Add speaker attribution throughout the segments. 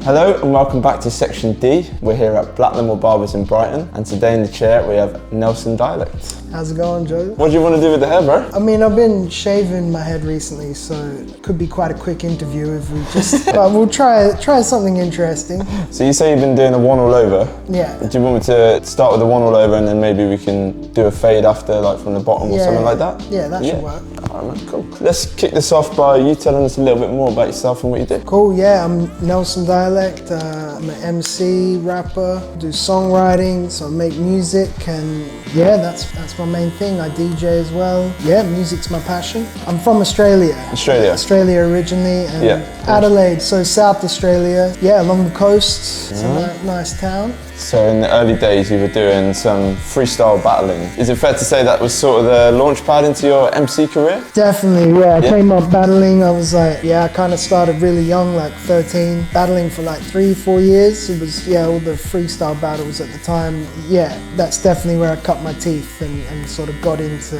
Speaker 1: Hello and welcome back to Section D. We're here at Blacklemore Barbers in Brighton, and today in the chair we have Nelson Dialect.
Speaker 2: How's it going, Joe?
Speaker 1: What do you want to do with the hair, bro?
Speaker 2: I mean, I've been shaving my head recently, so it could be quite a quick interview if we just... but we'll try something interesting.
Speaker 1: So you say you've been doing a one all over.
Speaker 2: Yeah.
Speaker 1: Do you want me to start with the one all over and then maybe we can do a fade after, like from the bottom or something like that?
Speaker 2: Yeah, that should work.
Speaker 1: Alright man, cool. Let's kick this off by you telling us a little bit more about yourself and what you do.
Speaker 2: Cool, yeah, I'm Nelson Dialect. I'm an MC, rapper, do songwriting, so I make music, and yeah, that's my main thing. I DJ as well. Yeah, music's my passion. I'm from Australia. Australia originally, and Adelaide, so South Australia. Yeah, along the coast. It's a nice town.
Speaker 1: So in the early days you were doing some freestyle battling. Is it fair to say that was sort of the launch pad into your MC career?
Speaker 2: Definitely, yeah. I came up battling. I was like, I kind of started really young, like 13, battling for like 3-4 years. It was, all the freestyle battles at the time. Yeah, that's definitely where I cut my teeth and sort of got into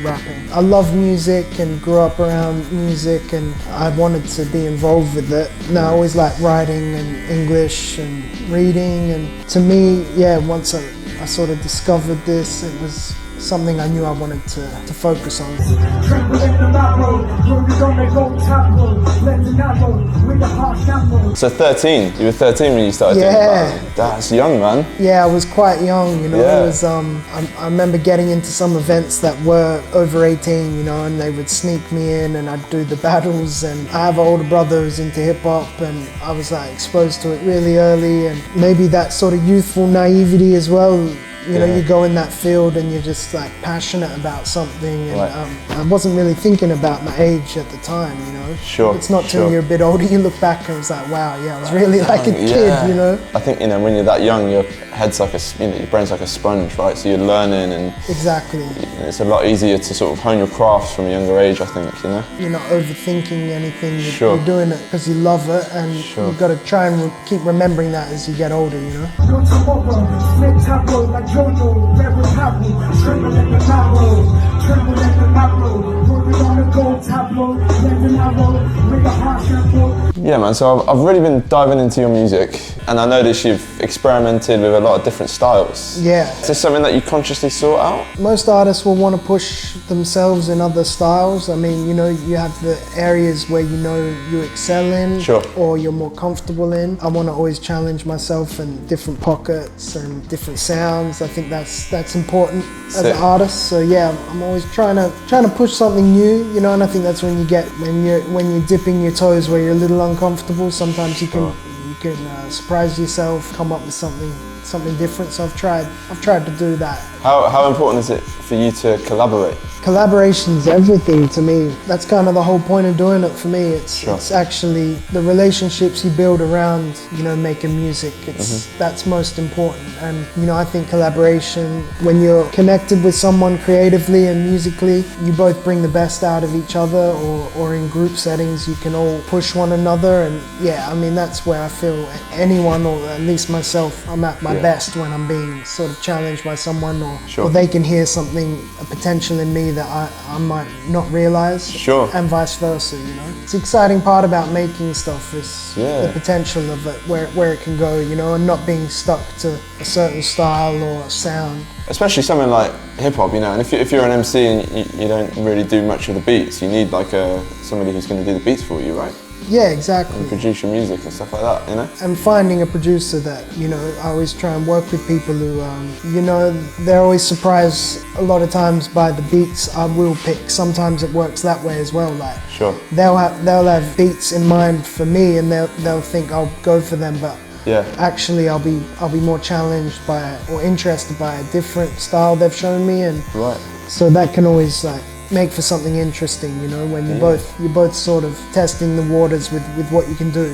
Speaker 2: rapping. I love music and grew up around music, and I wanted to be involved with it. And I always liked writing and English and reading, and to me, once I sort of discovered this, it was something I knew I wanted to focus on.
Speaker 1: So 13, you were 13 when you started doing that? That's young, man.
Speaker 2: Yeah, I was quite young, It was, I remember getting into some events that were over 18, and they would sneak me in and I'd do the battles, and I have an older brother who's into hip hop, and I was like exposed to it really early, and maybe that sort of youthful naivety as well. You go in that field and you're just like passionate about something, and I wasn't really thinking about my age at the time,
Speaker 1: Sure.
Speaker 2: It's not till you're a bit older you look back and it's like, wow, I was really like a kid,
Speaker 1: I think, when you're that young, your head's like your brain's like a sponge, right? So you're learning, and
Speaker 2: exactly.
Speaker 1: It's a lot easier to sort of hone your craft from a younger age, I think,
Speaker 2: You're not overthinking anything, you're doing it because you love it, and you've got to try and keep remembering that as you get older,
Speaker 1: Yeah, man, so I've really been diving into your music, and I noticed you've experimented with a lot of different styles.
Speaker 2: Yeah.
Speaker 1: Is this something that you consciously sought out?
Speaker 2: Most artists will want to push themselves in other styles. I mean, you have the areas where you excel in, or you're more comfortable in. I want to always challenge myself in different pockets and different sounds. I think that's important as an artist. So yeah, I'm always trying to push something new, and I think that's when you're dipping your toes where you're a little uncomfortable. Sometimes you can surprise yourself, come up with something different. So I've tried to do that.
Speaker 1: How important is it for you to collaborate?
Speaker 2: Collaboration's everything to me. That's kind of the whole point of doing it for me. It's actually the relationships you build around, making music. That's most important. And I think collaboration, when you're connected with someone creatively and musically, you both bring the best out of each other, or in group settings you can all push one another. And that's where I feel anyone, or at least myself, I'm at my best when I'm being sort of challenged by someone, or they can hear something, a potential in me that I might not realise, and vice versa, It's the exciting part about making stuff is the potential of it, where it can go, and not being stuck to a certain style or a sound.
Speaker 1: Especially something like hip hop, and if you're an MC and you don't really do much of the beats, you need like somebody who's going to do the beats for you, right?
Speaker 2: Yeah, exactly.
Speaker 1: And produce your music and stuff like that,
Speaker 2: And finding a producer that, I always try and work with people who, they're always surprised a lot of times by the beats I will pick. Sometimes it works that way as well. Like, they'll have beats in mind for me, and they'll think I'll go for them, but actually I'll be more challenged by or interested by a different style they've shown me, and so that can always make for something interesting, when you're both sort of testing the waters with what you can do.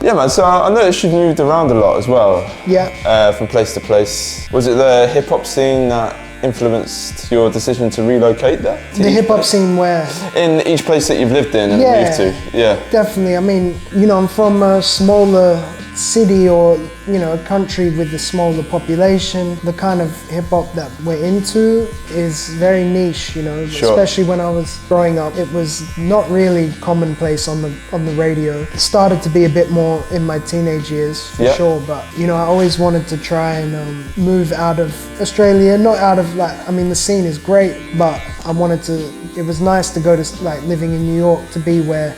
Speaker 1: Yeah, man. So I noticed you've moved around a lot as well.
Speaker 2: Yeah.
Speaker 1: From place to place. Was it the hip hop scene that influenced your decision to relocate there?
Speaker 2: The hip hop scene where?
Speaker 1: In each place that you've lived in and moved to. Yeah.
Speaker 2: Definitely. I mean, I'm from a smaller city or, you know, a country with a smaller population, the kind of hip hop that we're into is very niche, you know, especially when I was growing up. It was not really commonplace on the radio. It started to be a bit more in my teenage years, for sure, but, you know, I always wanted to try and move out of Australia, not out of, like, I mean, the scene is great, but I wanted to, it was nice to go to, like, living in New York, to be where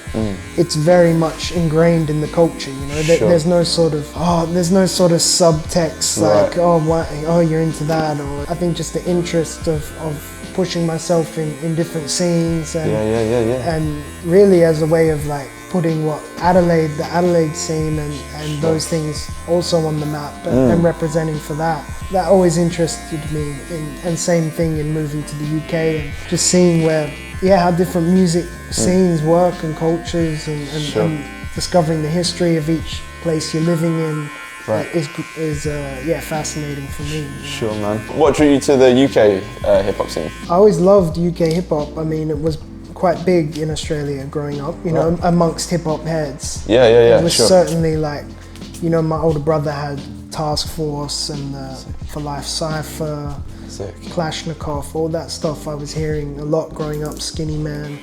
Speaker 2: it's very much ingrained in the culture, you know. There's no sort of, there's no sort of subtext, like, oh, you're into that, or I think just the interest of pushing myself in different scenes, and and really as a way of, like, putting the Adelaide scene and those things also on the map, and representing for that. That always interested me, and same thing in moving to the UK and just seeing where, how different music scenes work and cultures, and discovering the history of each place you're living in. Is fascinating for me.
Speaker 1: Sure, man. What drew you to the UK hip hop scene?
Speaker 2: I always loved UK hip hop. I mean, it was quite big in Australia growing up, you know, amongst hip hop heads. It was certainly, like, you know, my older brother had Task Force and For Life Cypher, Kalashnikov, all that stuff I was hearing a lot growing up, Skinny Man,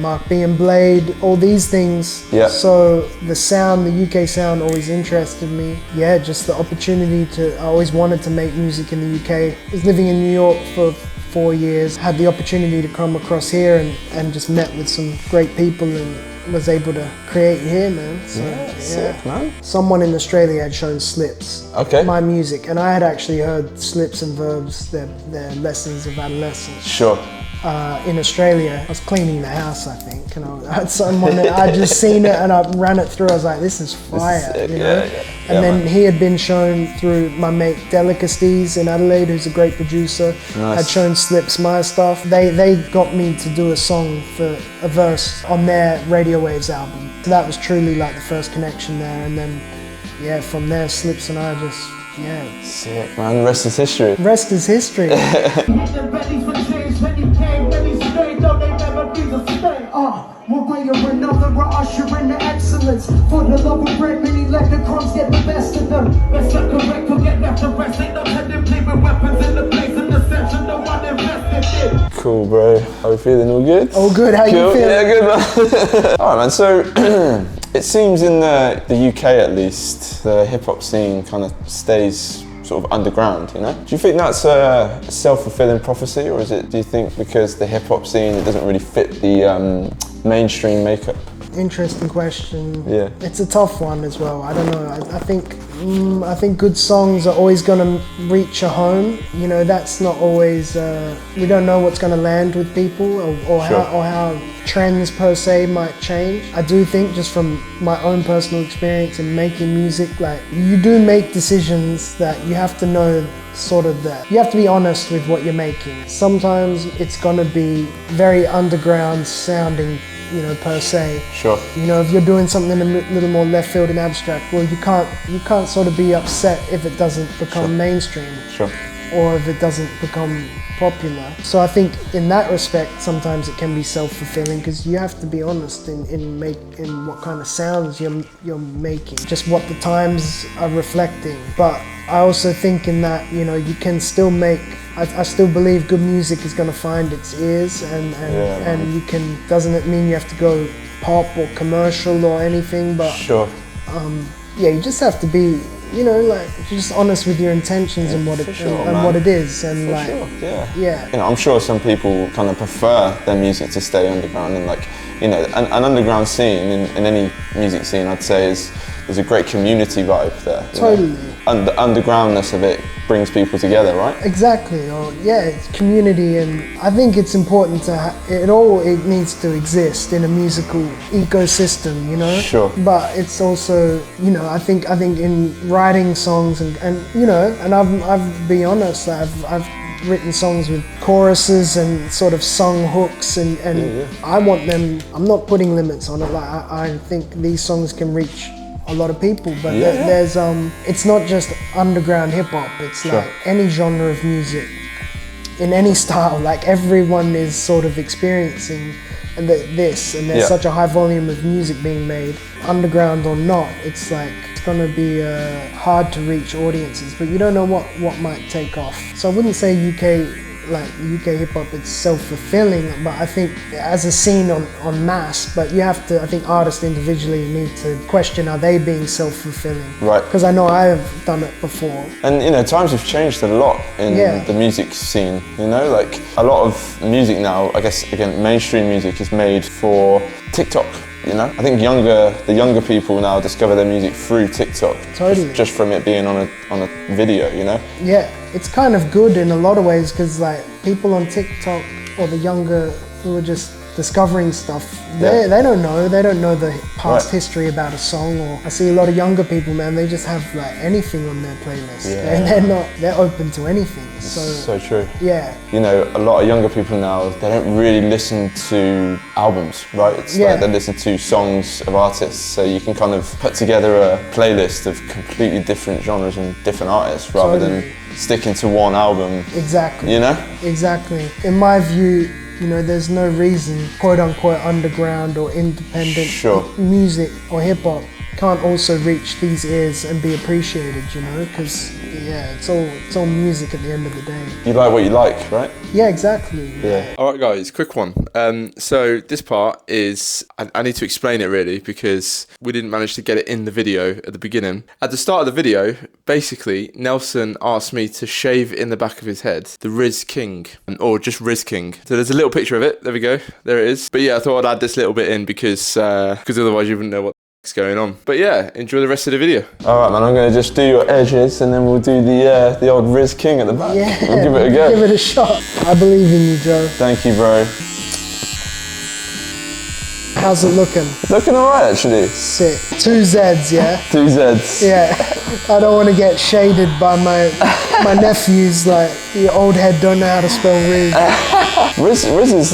Speaker 2: Mark B and Blade, all these things. So the sound, the UK sound always interested me. Just the opportunity I always wanted to make music in the UK. I was living in New York for 4 years, had the opportunity to come across here and just met with some great people and was able to create here, man. So,
Speaker 1: sick, man.
Speaker 2: Someone in Australia had shown Slips my music, and I had actually heard Slips and Verbs, their Lessons of Adolescence. In Australia. I was cleaning the house, I think, and I had someone that I'd just seen it and I ran it through. I was like, this is fire, you know? And then he had been shown through my mate Delicacies in Adelaide, who's a great producer, had shown Slips my stuff. They got me to do a song for a verse on their Radio Waves album. So that was truly like the first connection there, and then from there Slips and I just,
Speaker 1: sick, man. Rest is history.
Speaker 2: Rest is history.
Speaker 3: One way or another, we're ushering the excellence. For the love of bread, many let the crumbs get the best of them. Best not correct, will get left to rest. Ain't no headed play with weapons in the place in the center. No one invested in.
Speaker 1: Cool, bro. How you feeling? All good?
Speaker 2: All good. How you feeling?
Speaker 1: Yeah, good, man. All right, man. So it seems in the UK, at least, the hip hop scene kind of stays sort of underground, you know? Do you think that's a self-fulfilling prophecy, or do you think because the hip hop scene, it doesn't really fit the mainstream makeup?
Speaker 2: Interesting question. It's a tough one as well. I don't know. I think good songs are always going to reach a home. You know, that's not always. We don't know what's going to land with people, or how trends per se might change. I do think, just from my own personal experience in making music, like, you do make decisions that you have to know sort of that. You have to be honest with what you're making. Sometimes it's gonna be very underground sounding, you know, per se. You know, if you're doing something a little more left field and abstract, well, you can't sort of be upset if it doesn't become mainstream. Or if it doesn't become popular. So I think in that respect, sometimes it can be self-fulfilling, because you have to be honest in what kind of sounds you're making, just what the times are reflecting. But I also think in that, you know, you can still make, I still believe good music is going to find its ears, and you can, doesn't it mean you have to go pop or commercial or anything, but you just have to be, you know, like, just honest with your intentions and what it what it is, and You know,
Speaker 1: I'm sure some people kind of prefer their music to stay underground, and, like, you know, an underground scene in any music scene, I'd say, there's a great community vibe there.
Speaker 2: Totally.
Speaker 1: And the undergroundness of it brings people together, right?
Speaker 2: Exactly. Or it's community, and I think it's important to it needs to exist in a musical ecosystem, you know. But it's also, you know, I think in writing songs and you know, and I've be honest, I've written songs with choruses and sort of sung hooks, and I want them. I'm not putting limits on it. Like, I think these songs can reach a lot of people, but there's it's not just underground hip hop. It's like any genre of music, in any style. Like, everyone is sort of experiencing this, and there's such a high volume of music being made, underground or not, it's like it's gonna be hard to reach audiences, but you don't know what might take off. So I wouldn't say UK hip hop, it's self-fulfilling, but I think as a scene on mass, but you have to, I think artists individually need to question, are they being self-fulfilling?
Speaker 1: Right.
Speaker 2: Because I know I have done it before.
Speaker 1: And you know, times have changed a lot in the music scene, you know, like a lot of music now, I guess, again, mainstream music is made for TikTok. You know, I think the younger people now discover their music through TikTok.
Speaker 2: Totally.
Speaker 1: Just from it being on a video, you know?
Speaker 2: Yeah, it's kind of good in a lot of ways, because like people on TikTok, or the younger who are just discovering stuff, they don't know the past history about a song. Or I see a lot of younger people, man, they just have like anything on their playlist. They're open to anything.
Speaker 1: So true.
Speaker 2: Yeah.
Speaker 1: You know, a lot of younger people now, they don't really listen to albums, right? It's like they listen to songs of artists, so you can kind of put together a playlist of completely different genres and different artists rather than sticking to one album.
Speaker 2: Exactly.
Speaker 1: You know?
Speaker 2: Exactly. In my view, you know, there's no reason, quote unquote, underground or independent music or hip hop can't also reach these ears and be appreciated, you know, because it's all music at the end of the day.
Speaker 1: You like what you like, right?
Speaker 2: Yeah, exactly.
Speaker 1: Yeah. All right, guys, quick one. So this part is, I need to explain it really, because we didn't manage to get it in the video at the beginning. At the start of the video, basically, Nelson asked me to shave in the back of his head the Riz King, or just Riz King. So there's a little picture of it. There we go. There it is. But yeah, I thought I'd add this little bit in because otherwise you wouldn't know what's going on. But yeah, enjoy the rest of the video. All right, man, I'm going to just do your edges and then we'll do the old Riz King at the back.
Speaker 2: Yeah,
Speaker 1: we'll give it a go.
Speaker 2: Give it a shot. I believe in you, Joe.
Speaker 1: Thank you, bro.
Speaker 2: How's it looking?
Speaker 1: Looking alright, actually.
Speaker 2: Sick. 2 Zs, yeah?
Speaker 1: 2 Zs.
Speaker 2: Yeah. I don't want to get shaded by my nephews, like, your old head don't know how to spell Riz.
Speaker 1: Riz is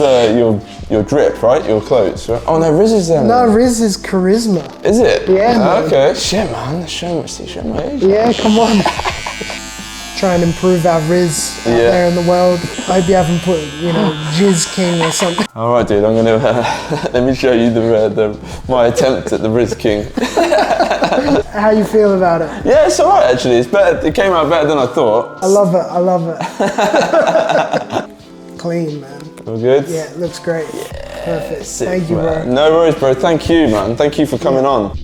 Speaker 1: your drip, right? Your clothes, right? Oh no, Riz is
Speaker 2: No, Riz is charisma.
Speaker 1: Is it?
Speaker 2: Yeah, man.
Speaker 1: Okay. Shit, man. Show my age.
Speaker 2: Yeah, come on. Try and improve our Riz out there in the world. I hope you haven't put, you know, Jizz King or something.
Speaker 1: All right, dude. I'm gonna let me show you my attempt at the Riz King.
Speaker 2: How you feel about it?
Speaker 1: Yeah, it's alright actually. It's better. It came out better than I thought.
Speaker 2: I love it. Clean, man.
Speaker 1: All good?
Speaker 2: Yeah, it looks great. Yeah, perfect.
Speaker 1: Sick,
Speaker 2: Thank you,
Speaker 1: man.
Speaker 2: bro.
Speaker 1: No worries, bro. Thank you, man. Thank you for coming on.